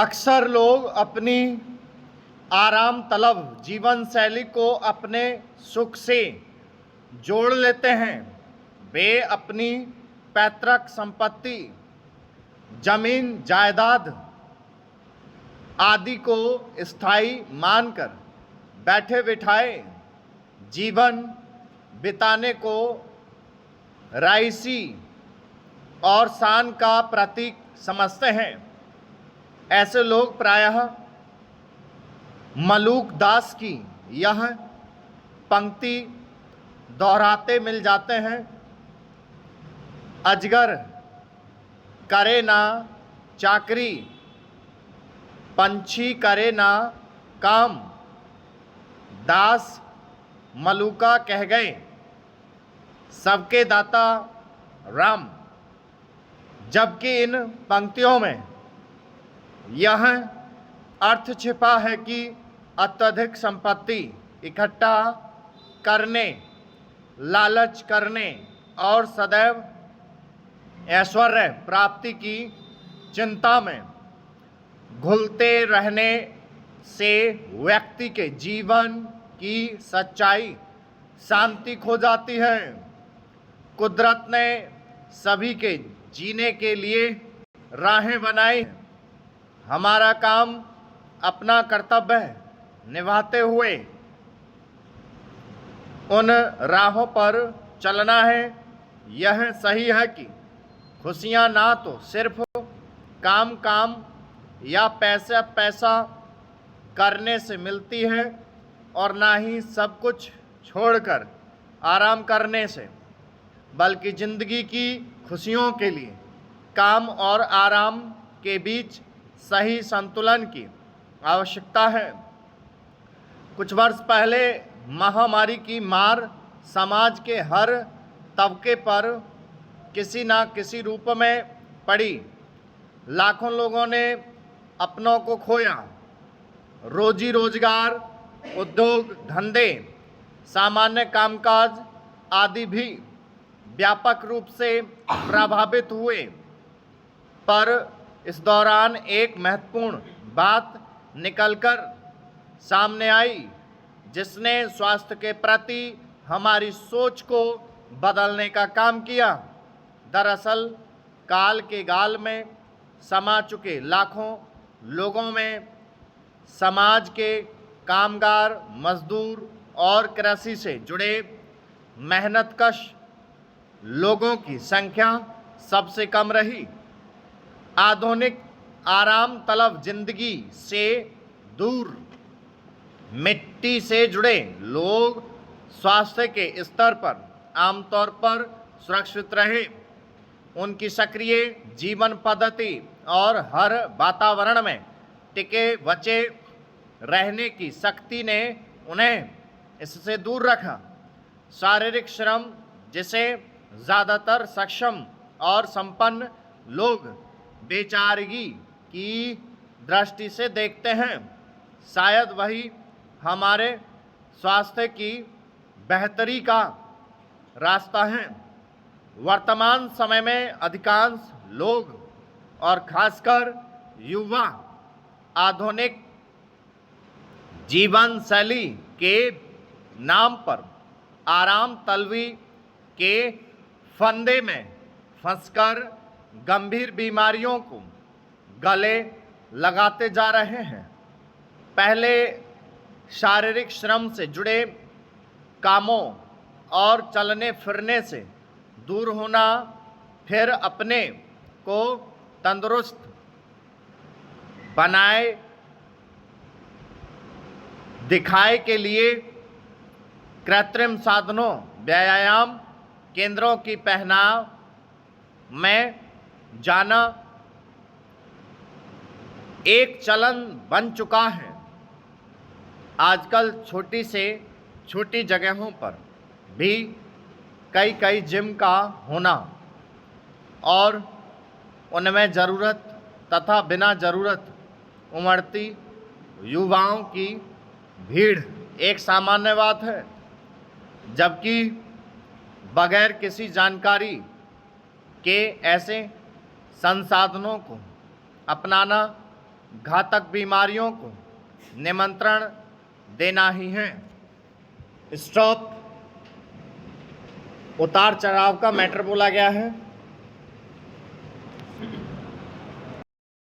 अक्सर लोग अपनी आराम तलब जीवन शैली को अपने सुख से जोड़ लेते हैं। वे अपनी पैतृक संपत्ति, जमीन जायदाद आदि को स्थायी मानकर बैठे बिठाए जीवन बिताने को राइसी और शान का प्रतीक समझते हैं। ऐसे लोग प्रायः मलूक दास की यह पंक्ति दोहराते मिल जाते हैं। अजगर करे ना चाकरी, पंछी करे ना काम, दास मलूका कह गए, सबके दाता राम। जबकि इन पंक्तियों में यह अर्थ छिपा है कि अत्यधिक संपत्ति इकट्ठा करने, लालच करने और सदैव ऐश्वर्य प्राप्ति की चिंता में घुलते रहने से व्यक्ति के जीवन की सच्चाई, शांति खो जाती है। कुदरत ने सभी के जीने के लिए राहें बनाई हैं। हमारा काम अपना कर्तव्य निभाते हुए उन राहों पर चलना है। यह सही है कि खुशियाँ ना तो सिर्फ काम काम या पैसा पैसा करने से मिलती है और ना ही सब कुछ छोड़कर आराम करने से, बल्कि ज़िंदगी की खुशियों के लिए काम और आराम के बीच सही संतुलन की आवश्यकता है। कुछ वर्ष पहले महामारी की मार समाज के हर तबके पर किसी न किसी रूप में पड़ी। लाखों लोगों ने अपनों को खोया। रोजी रोजगार, उद्योग धंधे, सामान्य कामकाज आदि भी व्यापक रूप से प्रभावित हुए। पर इस दौरान एक महत्वपूर्ण बात निकलकर सामने आई, जिसने स्वास्थ्य के प्रति हमारी सोच को बदलने का काम किया। दरअसल काल के गाल में समा चुके लाखों लोगों में समाज के कामगार, मजदूर और कृषि से जुड़े मेहनतकश लोगों की संख्या सबसे कम रही। आधुनिक आराम तलब जिंदगी से दूर मिट्टी से जुड़े लोग स्वास्थ्य के स्तर पर आमतौर पर सुरक्षित रहे। उनकी सक्रिय जीवन पद्धति और हर वातावरण में टिके बचे रहने की शक्ति ने उन्हें इससे दूर रखा। शारीरिक श्रम, जिसे ज़्यादातर सक्षम और संपन्न लोग बेचारगी की दृष्टि से देखते हैं, शायद वही हमारे स्वास्थ्य की बेहतरी का रास्ता है। वर्तमान समय में अधिकांश लोग और खासकर युवा आधुनिक जीवन शैली के नाम पर आराम तलबी के फंदे में फंसकर गंभीर बीमारियों को गले लगाते जा रहे हैं। पहले शारीरिक श्रम से जुड़े कामों और चलने फिरने से दूर होना, फिर अपने को तंदुरुस्त बनाए दिखाए के लिए कृत्रिम साधनों, व्यायाम केंद्रों की पहनाव में जाना एक चलन बन चुका है। आजकल छोटी से छोटी जगहों पर भी कई जिम का होना और उनमें ज़रूरत तथा बिना ज़रूरत उमड़ती युवाओं की भीड़ एक सामान्य बात है, जबकि बगैर किसी जानकारी के ऐसे संसाधनों को अपनाना घातक बीमारियों को निमंत्रण देना ही है। स्टॉप, उतार चढ़ाव का मैटर बोला गया है।